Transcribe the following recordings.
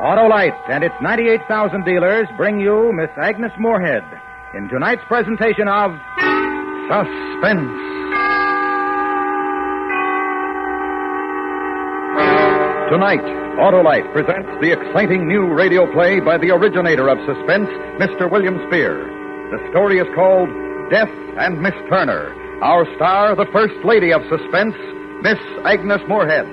Autolite and its 98,000 dealers bring you Miss Agnes Moorehead in tonight's presentation of Suspense. Tonight, Autolite presents the exciting new radio play by the originator of suspense, Mr. William Spear. The story is called Death and Miss Turner. Our star, the First Lady of Suspense, Miss Agnes Moorehead.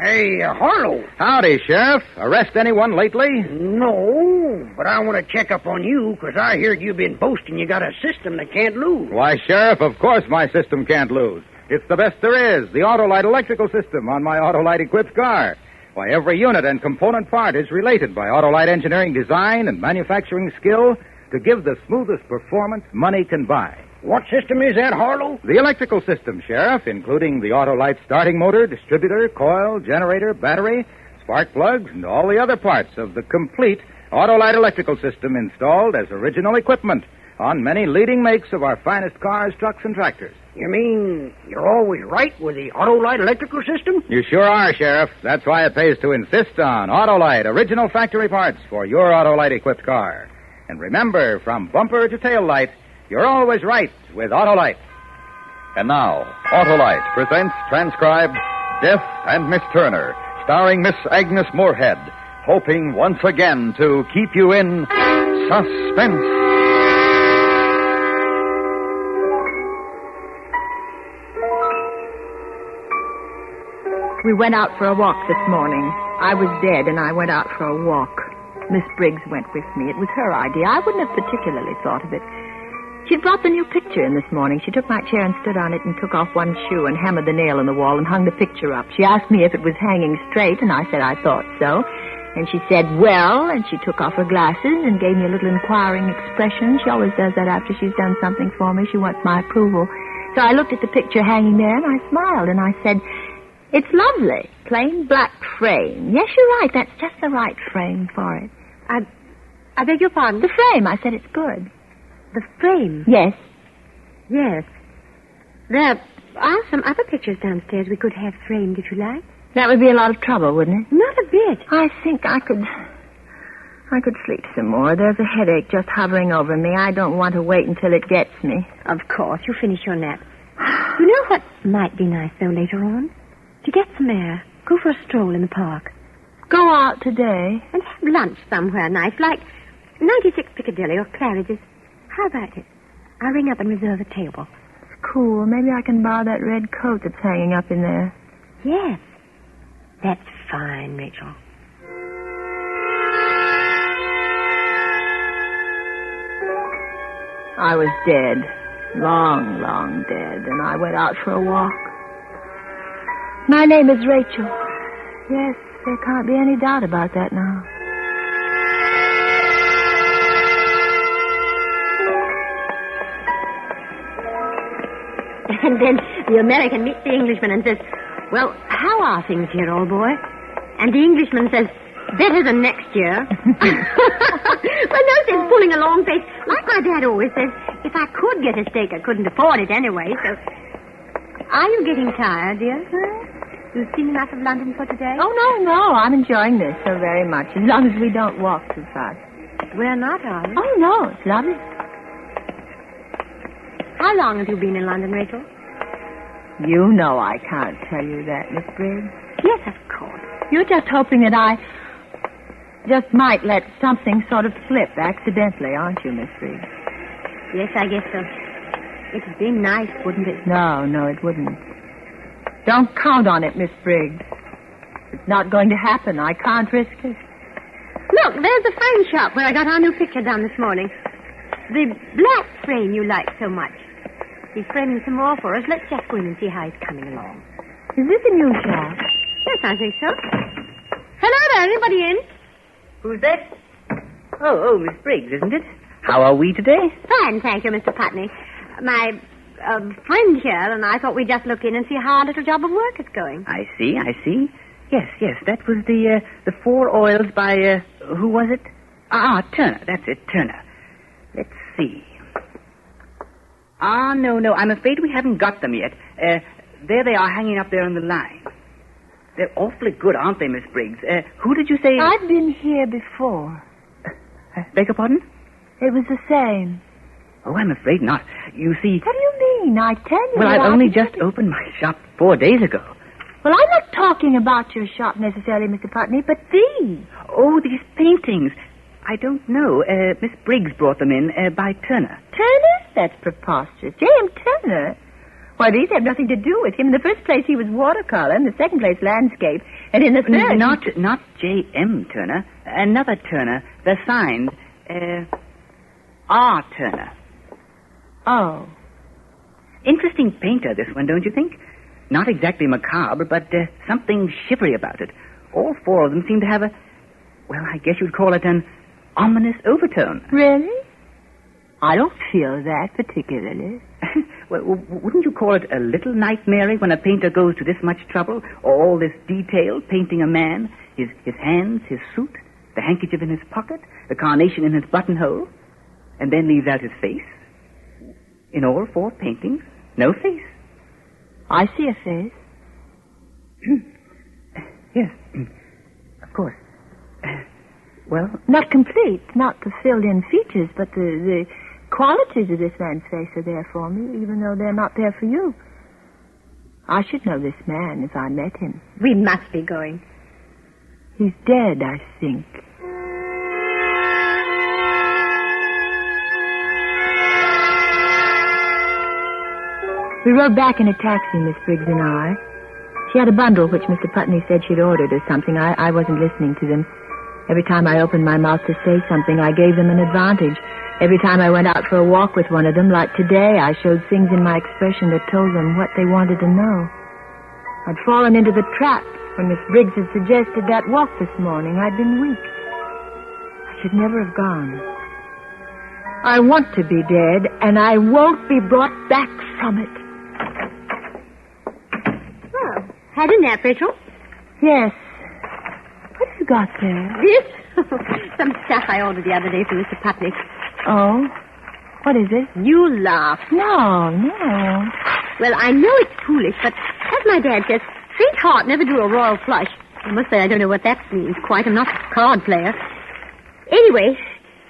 Hey, Harlow. Howdy, Sheriff. Arrest anyone lately? No, but I want to check up on you because I heard you've been boasting you got a system that can't lose. Why, Sheriff, of course my system can't lose. It's the best there is, the Autolite electrical system on my Autolite-equipped car. Why, every unit and component part is related by Autolite engineering design and manufacturing skill to give the smoothest performance money can buy. What system is that, Harlow? The electrical system, Sheriff, including the Autolite starting motor, distributor, coil, generator, battery, spark plugs, and all the other parts of the complete Autolite electrical system installed as original equipment on many leading makes of our finest cars, trucks, and tractors. You mean you're always right with the Autolite electrical system? You sure are, Sheriff. That's why it pays to insist on Autolite original factory parts for your Autolite-equipped car. And remember, from bumper to tail light, you're always right with Autolite. And now, Autolite presents transcribed Death and Miss Turner, starring Miss Agnes Moorehead, hoping once again to keep you in suspense. We went out for a walk this morning. I was dead, and I went out for a walk. Miss Briggs went with me. It was her idea. I wouldn't have particularly thought of it. She brought the new picture in this morning. She took my chair and stood on it and took off one shoe and hammered the nail in the wall and hung the picture up. She asked me if it was hanging straight, and I said I thought so. And she said, well, and she took off her glasses and gave me a little inquiring expression. She always does that after she's done something for me. She wants my approval. So I looked at the picture hanging there, and I smiled, and I said, it's lovely. Plain black frame. Yes, you're right. That's just the right frame for it. I beg your pardon? The frame. I said it's good. The frame? Yes. Yes. There are some other pictures downstairs we could have framed, if you like. That would be a lot of trouble, wouldn't it? Not a bit. I think I could sleep some more. There's a headache just hovering over me. I don't want to wait until it gets me. Of course. You finish your nap. You know what might be nice, though, later on? To get some air. Go for a stroll in the park. Go out today? And have lunch somewhere nice, like 96 Piccadilly or Claridge's. How about it? I'll ring up and reserve a table. It's cool. Maybe I can borrow that red coat that's hanging up in there. Yes. That's fine, Rachel. I was dead. Long, long dead. And I went out for a walk. My name is Rachel. Yes, there can't be any doubt about that now. And then the American meets the Englishman and says, well, how are things here, old boy? And the Englishman says, better than next year. Well, no sense pulling a long face. Like my dad always says, if I could get a steak, I couldn't afford it anyway, so... Are you getting tired, dear? You've seen enough of London for today? Oh, no. I'm enjoying this so very much, as long as we don't walk too fast. We're not, are we? Oh, no, it's lovely. How long have you been in London, Rachel? You know I can't tell you that, Miss Briggs. Yes, of course. You're just hoping that I just might let something sort of slip accidentally, aren't you, Miss Briggs? Yes, I guess so. It'd be nice, wouldn't it? No, it wouldn't. Don't count on it, Miss Briggs. It's not going to happen. I can't risk it. Look, there's the frame shop where I got our new picture done this morning. The black frame you like so much. He's framing some more for us. Let's just go in and see how he's coming along. Is this a new shop? Yes, I think so. Hello there, anybody in? Who's that? Oh, Miss Briggs, isn't it? How are we today? Fine, thank you, Mr. Putney. My friend here and I thought we'd just look in and see how our little job of work is going. I see. Yes, that was the 4 oils by, who was it? Turner, that's it, Turner. Let's see. No, I'm afraid we haven't got them yet. there they are hanging up there on the line. They're awfully good, aren't they, Miss Briggs? Who did you say... I've been here before. Beg your pardon? It was the same. Oh, I'm afraid not. You see... What do you mean? I tell you... Well, I've only just opened my shop 4 days ago. Well, I'm not talking about your shop necessarily, Mr. Putney, but these. Oh, these paintings. I don't know. Miss Briggs brought them in by Turner. Turner? That's preposterous. J.M. Turner? Why, these have nothing to do with him. In the first place, he was watercolor. In the second place, landscape. And in the third... Not J.M. Turner. Another Turner. They're signed. R. Turner. Oh. Interesting painter, this one, don't you think? Not exactly macabre, but something shivery about it. All 4 of them seem to have a... Well, I guess you'd call it an ominous overtone. Really? I don't feel that particularly. Well, wouldn't you call it a little nightmare when a painter goes to this much trouble? All this detail, painting a man, his hands, his suit, the handkerchief in his pocket, the carnation in his buttonhole, and then leaves out his face? In all 4 paintings, no face. I see a face. Yes, of course. Well... Not complete, not the filled-in features, but the qualities of this man's face are there for me, even though they're not there for you. I should know this man if I met him. We must be going. He's dead, I think. We rode back in a taxi, Miss Briggs and I. She had a bundle which Mr. Putney said she'd ordered or something. I wasn't listening to them. Every time I opened my mouth to say something, I gave them an advantage. Every time I went out for a walk with one of them, like today, I showed things in my expression that told them what they wanted to know. I'd fallen into the trap when Miss Briggs had suggested that walk this morning. I'd been weak. I should never have gone. I want to be dead, and I won't be brought back from it. Well, had a nap, Rachel? Yes. What have you got there? This? Some stuff I ordered the other day for Mr. Putney. Oh? What is it? You laugh. No. Well, I know it's foolish, but as my dad says, faint heart never drew a royal flush. I must say I don't know what that means quite. I'm not a card player. Anyway,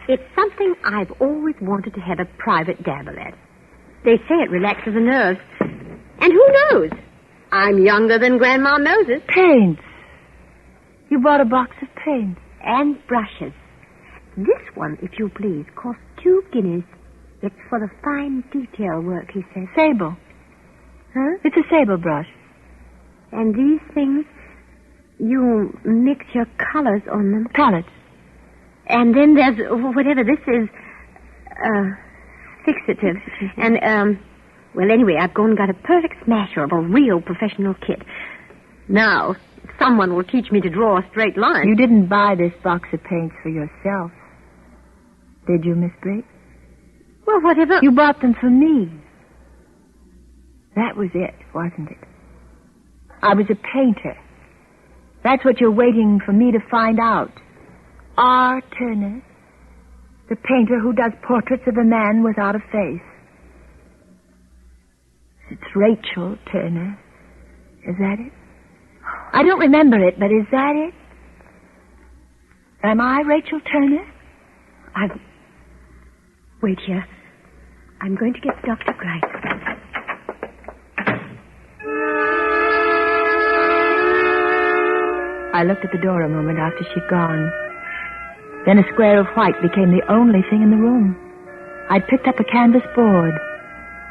it's something I've always wanted to have a private dabble at. They say it relaxes the nerves. And who knows? I'm younger than Grandma Moses. Paints. You bought a box of paints. And brushes. This one, if you please, costs 2 guineas. It's for the fine detail work, he says. Sable. Huh? It's a sable brush. And these things, you mix your colors on them. Palettes. And then there's whatever this is, fixative. And, well, anyway, I've gone and got a perfect smasher of a real professional kit. Now, someone will teach me to draw a straight line. You didn't buy this box of paints for yourself, did you, Miss Briggs? Well, whatever... You bought them for me. That was it, wasn't it? I was a painter. That's what you're waiting for me to find out. R. Turner, the painter who does portraits of a man without a face. It's Rachel Turner. Is that it? I don't remember it, but is that it? Am I Rachel Turner? Wait here. I'm going to get Dr. Grice. I looked at the door a moment after she'd gone. Then a square of white became the only thing in the room. I'd picked up a canvas board.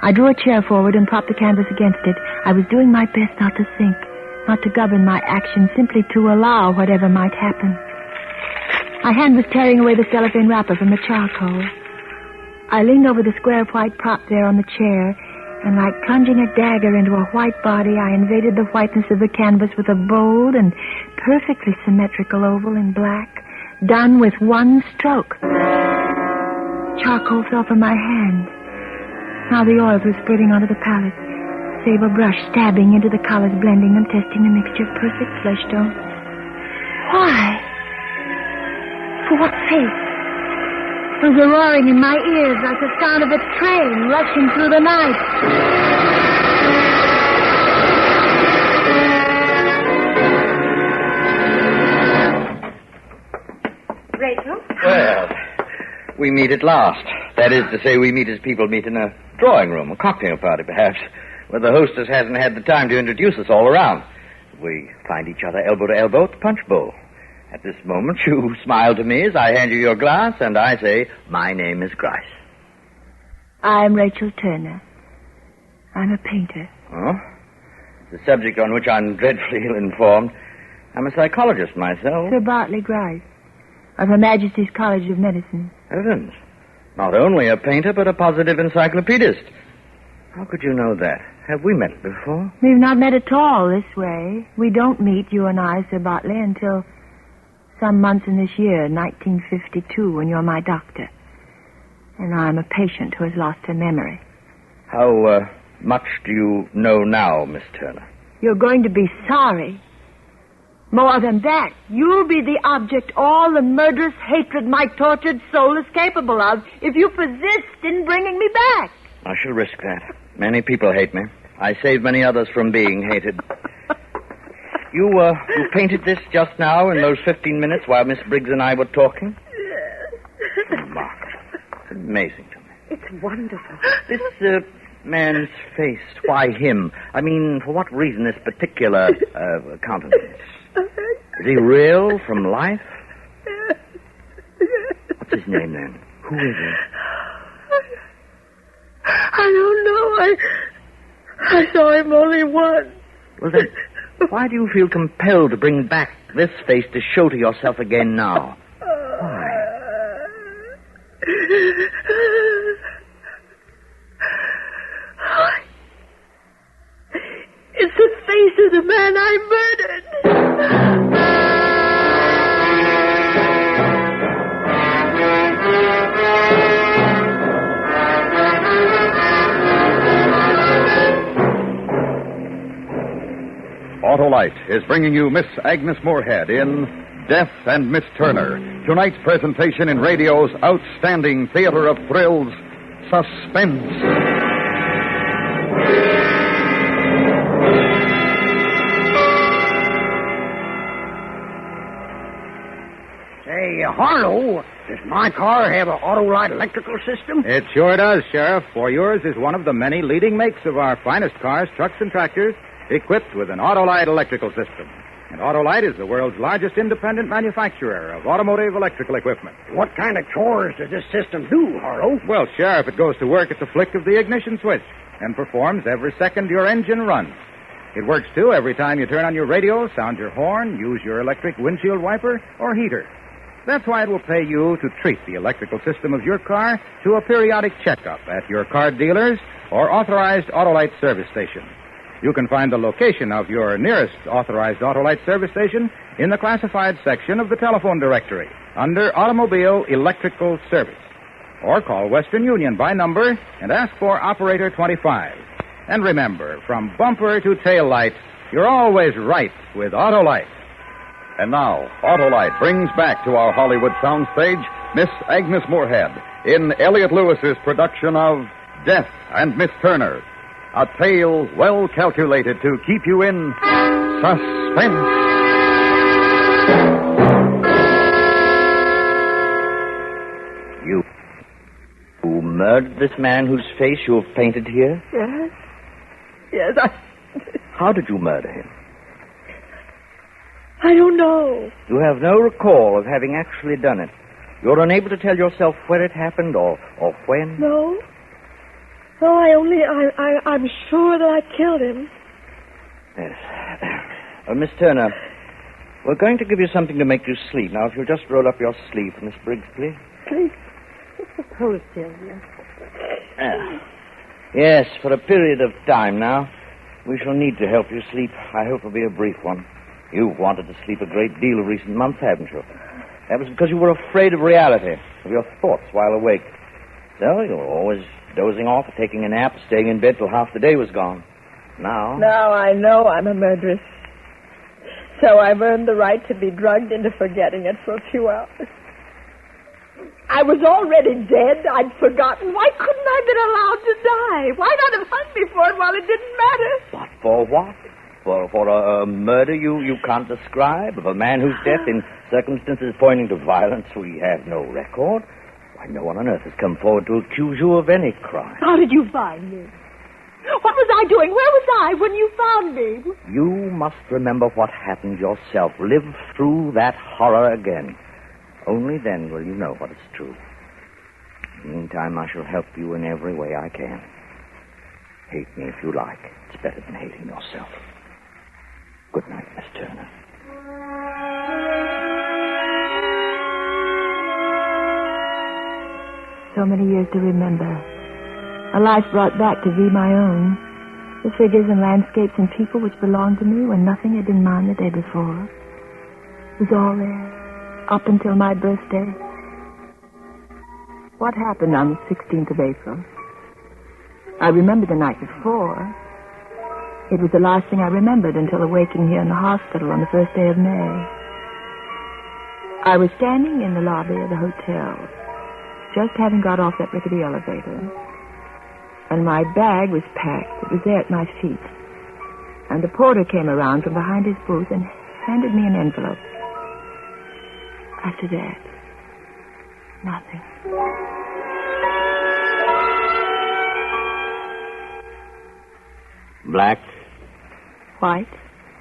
I drew a chair forward and propped the canvas against it. I was doing my best not to think, not to govern my actions, simply to allow whatever might happen. My hand was tearing away the cellophane wrapper from the charcoal. I leaned over the square of white prop there on the chair, and like plunging a dagger into a white body, I invaded the whiteness of the canvas with a bold and perfectly symmetrical oval in black, done with one stroke. Charcoal fell from my hand. Now the oils were spreading onto the palette. Sable brush stabbing into the colors, blending them, testing the mixture of perfect flesh tone. Why? For what sake? There was a roaring in my ears like the sound of a train rushing through the night. We meet at last. That is to say, we meet as people meet in a drawing room, a cocktail party, perhaps, where the hostess hasn't had the time to introduce us all around. We find each other elbow to elbow at the punch bowl. At this moment, you smile to me as I hand you your glass, and I say, my name is Grice. I'm Rachel Turner. I'm a painter. Oh? It's a subject on which I'm dreadfully ill-informed. I'm a psychologist myself. Sir Bartley Grice, of Her Majesty's College of Medicine. Heavens. Not only a painter, but a positive encyclopedist. How could you know that? Have we met before? We've not met at all this way. We don't meet, you and I, Sir Bartley, until some months in this year, 1952, when you're my doctor. And I'm a patient who has lost her memory. How much do you know now, Miss Turner? You're going to be sorry. More than that, you'll be the object all the murderous hatred my tortured soul is capable of if you persist in bringing me back. I shall risk that. Many people hate me. I saved many others from being hated. You painted this just now in those 15 minutes while Miss Briggs and I were talking? Yes. Remarkable. It's amazing to me. It's wonderful. This man's face, why him? I mean, for what reason this particular countenance? Is he real from life? What's his name, then? Who is he? I don't know. I saw him only once. Well, then, why do you feel compelled to bring back this face to show to yourself again now? Why? It's the face of the man I murdered. Autolite is bringing you Miss Agnes Moorehead in Death and Miss Turner. Tonight's presentation in radio's outstanding theater of thrills, Suspense. Say, Harlow, does my car have an Autolite electrical system? It sure does, Sheriff, for yours is one of the many leading makes of our finest cars, trucks, and tractors equipped with an Autolite electrical system. And Autolite is the world's largest independent manufacturer of automotive electrical equipment. What kind of chores does this system do, Harlow? Well, Sheriff, it goes to work at the flick of the ignition switch and performs every second your engine runs. It works, too, every time you turn on your radio, sound your horn, use your electric windshield wiper, or heater. That's why it will pay you to treat the electrical system of your car to a periodic checkup at your car dealers or authorized Autolite service station. You can find the location of your nearest authorized Autolite service station in the classified section of the telephone directory under Automobile Electrical Service. Or call Western Union by number and ask for Operator 25. And remember, from bumper to tail light, you're always right with Autolite. And now, Autolite brings back to our Hollywood soundstage Miss Agnes Moorehead in Elliot Lewis's production of Death and Miss Turner. A tale well calculated to keep you in suspense. You murdered this man whose face you have painted here? Yes. Yes, How did you murder him? I don't know. You have no recall of having actually done it. You're unable to tell yourself where it happened or when? No. No, I'm sure that I killed him. Yes. Miss Turner, we're going to give you something to make you sleep. Now, if you'll just roll up your sleeve, Miss Briggs, please. Please. Hold still, yes. Yes, for a period of time now. We shall need to help you sleep. I hope it'll be a brief one. You've wanted to sleep a great deal of recent months, haven't you? That was because you were afraid of reality, of your thoughts while awake. So you were always dozing off or taking a nap, staying in bed till half the day was gone. Now I know I'm a murderess. So I've earned the right to be drugged into forgetting it for a few hours. I was already dead. I'd forgotten. Why couldn't I have been allowed to die? Why not have hung me for it while it didn't matter? But for what? For a murder you can't describe? Of a man whose death in circumstances pointing to violence we have no record? Why, no one on earth has come forward to accuse you of any crime. How did you find me? What was I doing? Where was I when you found me? You must remember what happened yourself. Live through that horror again. Only then will you know what is true. In the meantime, I shall help you in every way I can. Hate me if you like. It's better than hating yourself. Good night, Miss Turner. So many years to remember. A life brought back to be my own. The figures and landscapes and people which belonged to me when nothing had been mine the day before. It was all there, up until my birthday. What happened on the 16th of April? I remember the night before. It was the last thing I remembered until awaking here in the hospital on the first day of May. I was standing in the lobby of the hotel, just having got off that rickety elevator. And my bag was packed. It was there at my feet. And the porter came around from behind his booth and handed me an envelope. After that, nothing. Black. White.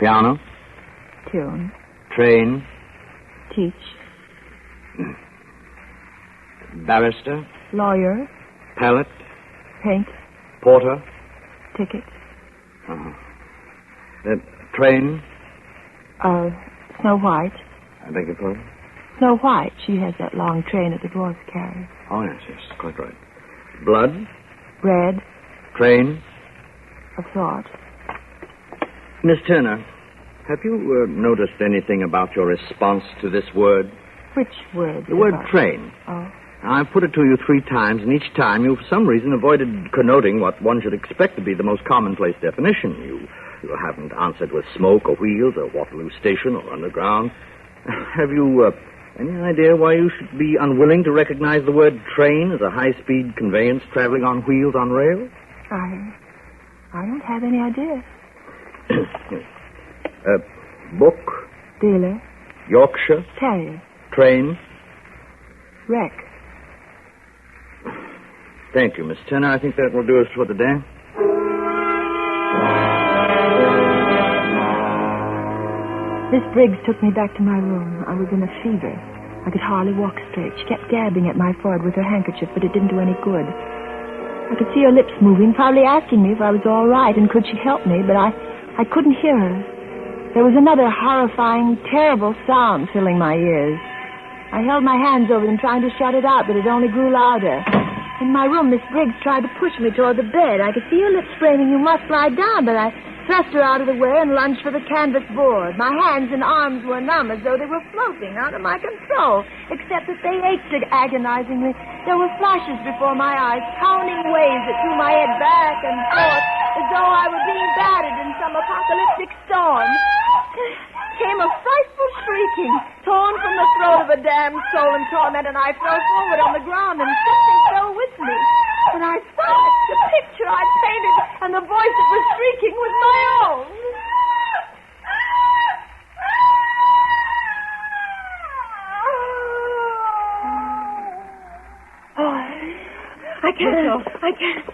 Piano. Tune. Train. Teach. Barrister. Lawyer. Pallet. Paint. Porter. Ticket. Train. Snow White. I beg your pardon? Snow White. She has that long train that the dwarfs carry. Oh, yes, quite right. Blood. Red. Train. A thought. Miss Turner, have you noticed anything about your response to this word? Which word? The word train. Oh. I've put it to you 3 times, and each time you, for some reason, avoided connoting what one should expect to be the most commonplace definition. You haven't answered with smoke or wheels or Waterloo Station or underground. Have you any idea why you should be unwilling to recognize the word train as a high-speed conveyance traveling on wheels on rails? I don't have any idea. Book. Dealer. Yorkshire. Terrier. Train. Wreck. Thank you, Miss Turner. I think that will do us for the day. Miss Briggs took me back to my room. I was in a fever. I could hardly walk straight. She kept dabbing at my forehead with her handkerchief, but it didn't do any good. I could see her lips moving, probably asking me if I was all right and could she help me, but I couldn't hear her. There was another horrifying, terrible sound filling my ears. I held my hands over them trying to shut it out, but it only grew louder. In my room, Miss Briggs tried to push me toward the bed. I could see her lips framing, "You must lie down," but I thrust her out of the way and lunged for the canvas board. My hands and arms were numb as though they were floating out of my control, except that they ached agonizingly. There were flashes before my eyes, pounding waves that threw my head back and forth as though I were being battered in some apocalyptic storm. Came a frightful shrieking, torn from the throat of a damned soul in torment, and I fell forward on the ground, and something fell with me. And I saw it, the picture I'd painted, and the voice that was shrieking was my own. I can't.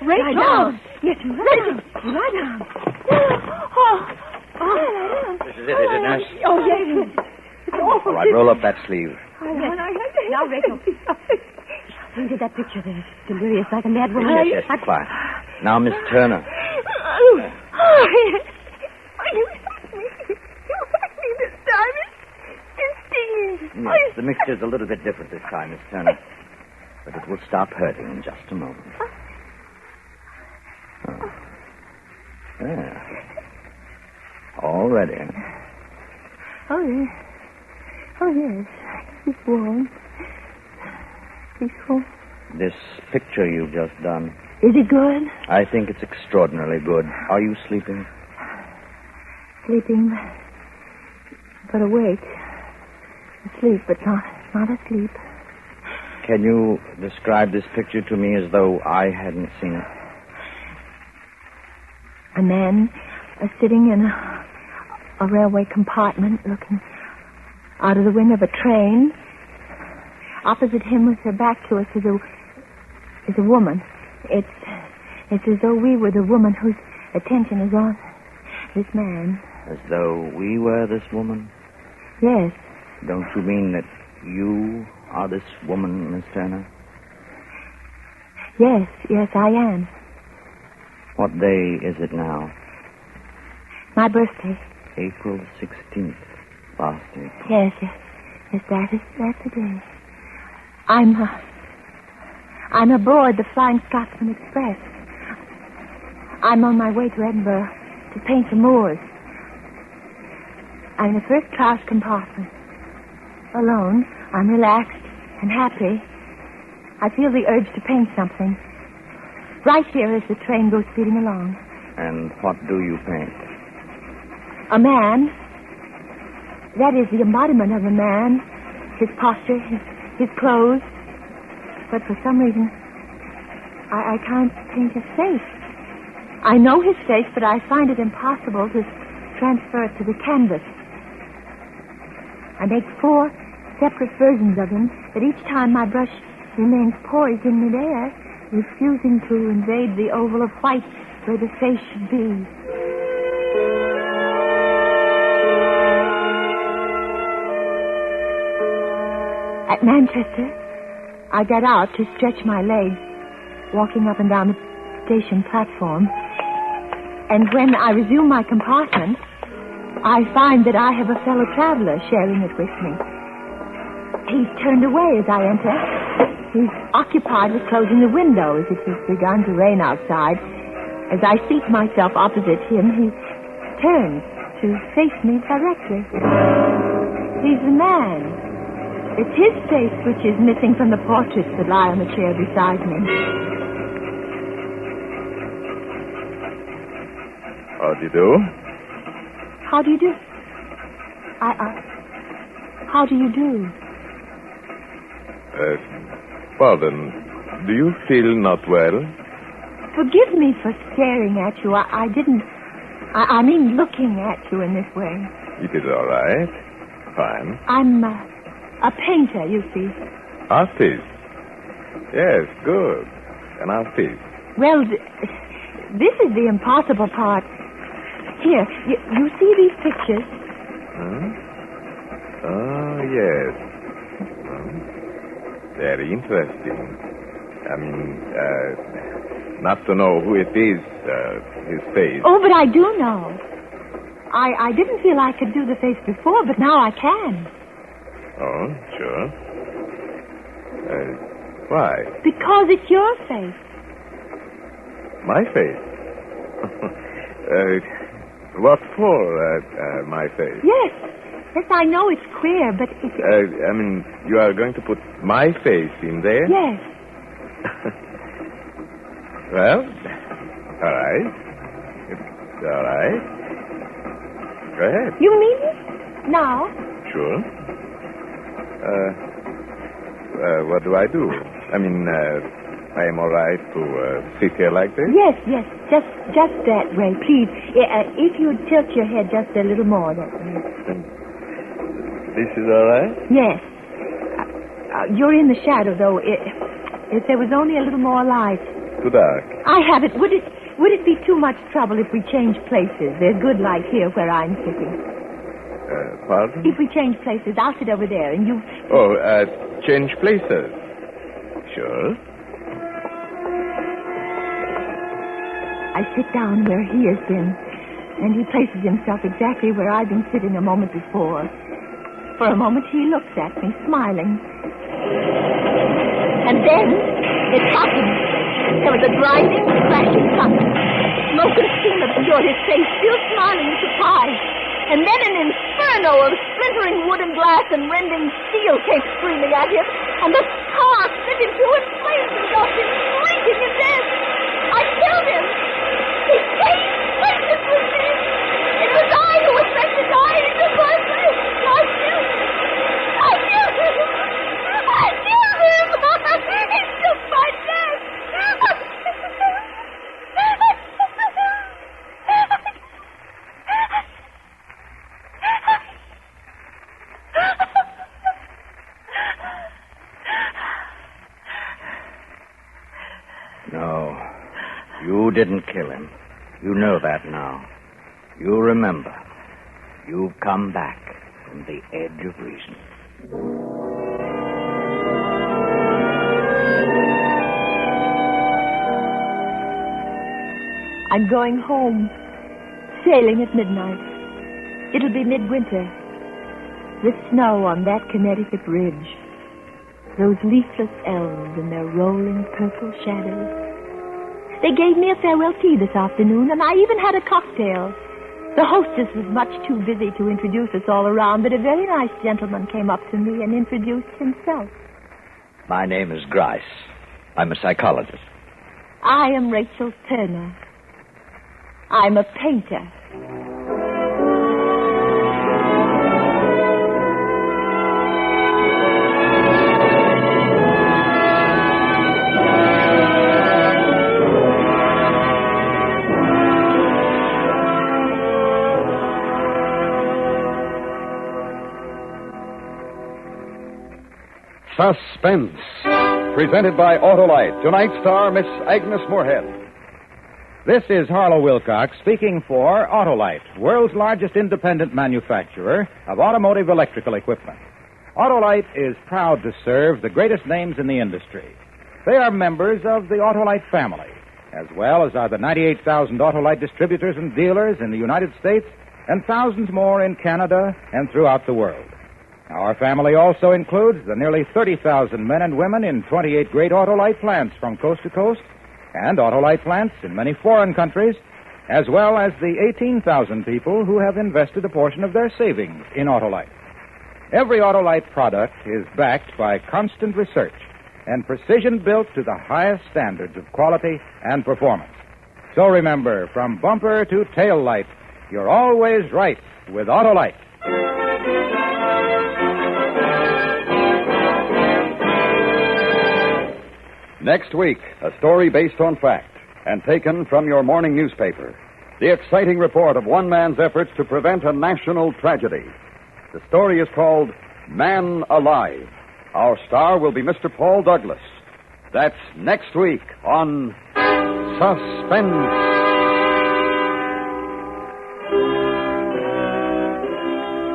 Rachel. Lie down. Yes, Rachel. Lie down. This is it, nurse? Oh, yes. It's awful. All right, roll up that sleeve. Now, Rachel. Painted that picture there. Delirious like a mad woman. Yes, quiet. Now, Miss Turner. Oh, you hurt me. You hurt me this time. It's stinging. Yes, the mixture's a little bit different this time, Miss Turner. But it will stop hurting in just a moment. Oh. There. All ready. Oh, yes. Oh, yes. It's warm. Peaceful. This picture you've just done. Is it good? I think it's extraordinarily good. Are you sleeping? Sleeping, but awake. Asleep, but not asleep. Can you describe this picture to me as though I hadn't seen it? A man sitting in a railway compartment looking out of the window of a train. Opposite him with her back to us is a woman. It's as though we were the woman whose attention is on this man. As though we were this woman? Yes. Don't you mean that you are this woman, Miss Turner? Yes, I am. What day is it now? My birthday. April 16th. Last April. Yes, that's the day. I'm aboard the Flying Scotsman Express. I'm on my way to Edinburgh to paint the moors. I'm in a first-class compartment. Alone, I'm relaxed and happy. I feel the urge to paint something. Right here as the train goes speeding along. And what do you paint? A man. That is the embodiment of a man. His posture, his clothes. But for some reason, I can't paint his face. I know his face, but I find it impossible to transfer it to the canvas. I make 4 separate versions of him, but each time my brush remains poised in midair, refusing to invade the oval of white where the face should be. At Manchester, I got out to stretch my legs, walking up and down the station platform. And when I resume my compartment, I find that I have a fellow traveler sharing it with me. He's turned away as I enter. He's occupied with closing the window as it has begun to rain outside. As I seat myself opposite him, he turns to face me directly. He's the man. It's his face which is missing from the portraits that lie on the chair beside me. How do you do? How do you do? How do you do? Well then, do you feel not well? Forgive me for staring at you. I didn't... I mean looking at you in this way. It is all right. Fine. I'm a painter, you see. Artist? Yes, good. An artist. Well, this is the impossible part. Here, you see these pictures? Huh? Oh, yes. Very interesting. I mean, not to know who it is, his face. Oh, but I do know. I didn't feel I could do the face before, but now I can. Oh, sure. Why? Because it's your face. My face? What for, my face? Yes, I know it's queer, but it's... I mean, you are going to put my face in there? Yes. Well, all right. It's all right. Go ahead. You mean it? Now? Sure. What do I do? I mean, I am all right to sit here like this? Yes. Just that way, please. If you'd tilt your head just a little more that way. This is all right? Yes. You're in the shadow, though. If there was only a little more light. Too dark. I have it. Would it be too much trouble if we change places? There's good light here where I'm sitting. Pardon? If we change places, I'll sit over there and you... Oh, change places. Sure. I sit down where he has been, and he places himself exactly where I've been sitting a moment before. For a moment, he looks at me, smiling. And then it happened. There was a grinding, crashing thunder. Smoke and steam obscured his face, still smiling in surprise. And then an inferno of splintering wood and glass and rending steel came screaming at him, and the car split in two and flames engulfed him, shrieking in death. I killed him. He changed places with me. It was I who was meant to die. It was my place. I killed him. He took my death. You didn't kill him. You know that now. You remember. You've come back from the edge of reason. I'm going home. Sailing at midnight. It'll be midwinter. The snow on that Connecticut ridge. Those leafless elms in their rolling purple shadows. They gave me a farewell tea this afternoon, and I even had a cocktail. The hostess was much too busy to introduce us all around, but a very nice gentleman came up to me and introduced himself. My name is Grice. I'm a psychologist. I am Rachel Turner. I'm a painter. Suspense. Presented by Autolite. Tonight's star, Miss Agnes Moorehead. This is Harlow Wilcox speaking for Autolite, world's largest independent manufacturer of automotive electrical equipment. Autolite is proud to serve the greatest names in the industry. They are members of the Autolite family, as well as are the 98,000 Autolite distributors and dealers in the United States and thousands more in Canada and throughout the world. Our family also includes the nearly 30,000 men and women in 28 great Autolite plants from coast to coast, and Autolite plants in many foreign countries, as well as the 18,000 people who have invested a portion of their savings in Autolite. Every Autolite product is backed by constant research and precision built to the highest standards of quality and performance. So remember, from bumper to tail light, you're always right with Autolite. Next week, a story based on fact and taken from your morning newspaper. The exciting report of one man's efforts to prevent a national tragedy. The story is called Man Alive. Our star will be Mr. Paul Douglas. That's next week on Suspense.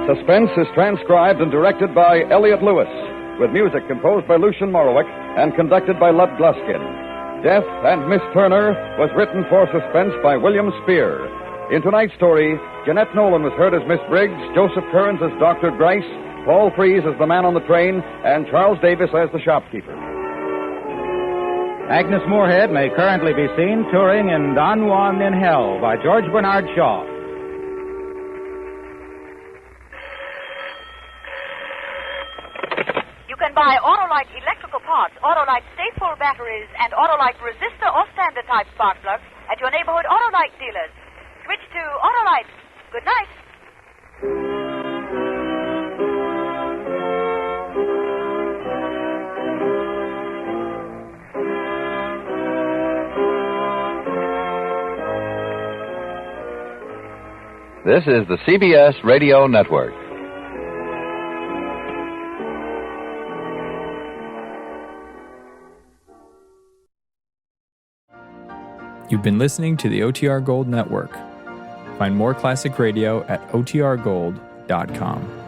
Suspense is transcribed and directed by Elliott Lewis, with music composed by Lucian Morowick and conducted by Lud Gluskin. Death and Miss Turner was written for Suspense by William Spear. In tonight's story, Jeanette Nolan was heard as Miss Briggs, Joseph Kearns as Dr. Grice, Paul Freese as the man on the train, and Charles Davis as the shopkeeper. Agnes Moorehead may currently be seen touring in Don Juan in Hell by George Bernard Shaw. You can buy Autolite electrical parts, Autolite stateful batteries, and Autolite resistor or standard type spark plugs at your neighborhood Autolite dealers. Switch to Autolite. Good night. This is the CBS Radio Network. You've been listening to the OTR Gold Network. Find more classic radio at otrgold.com.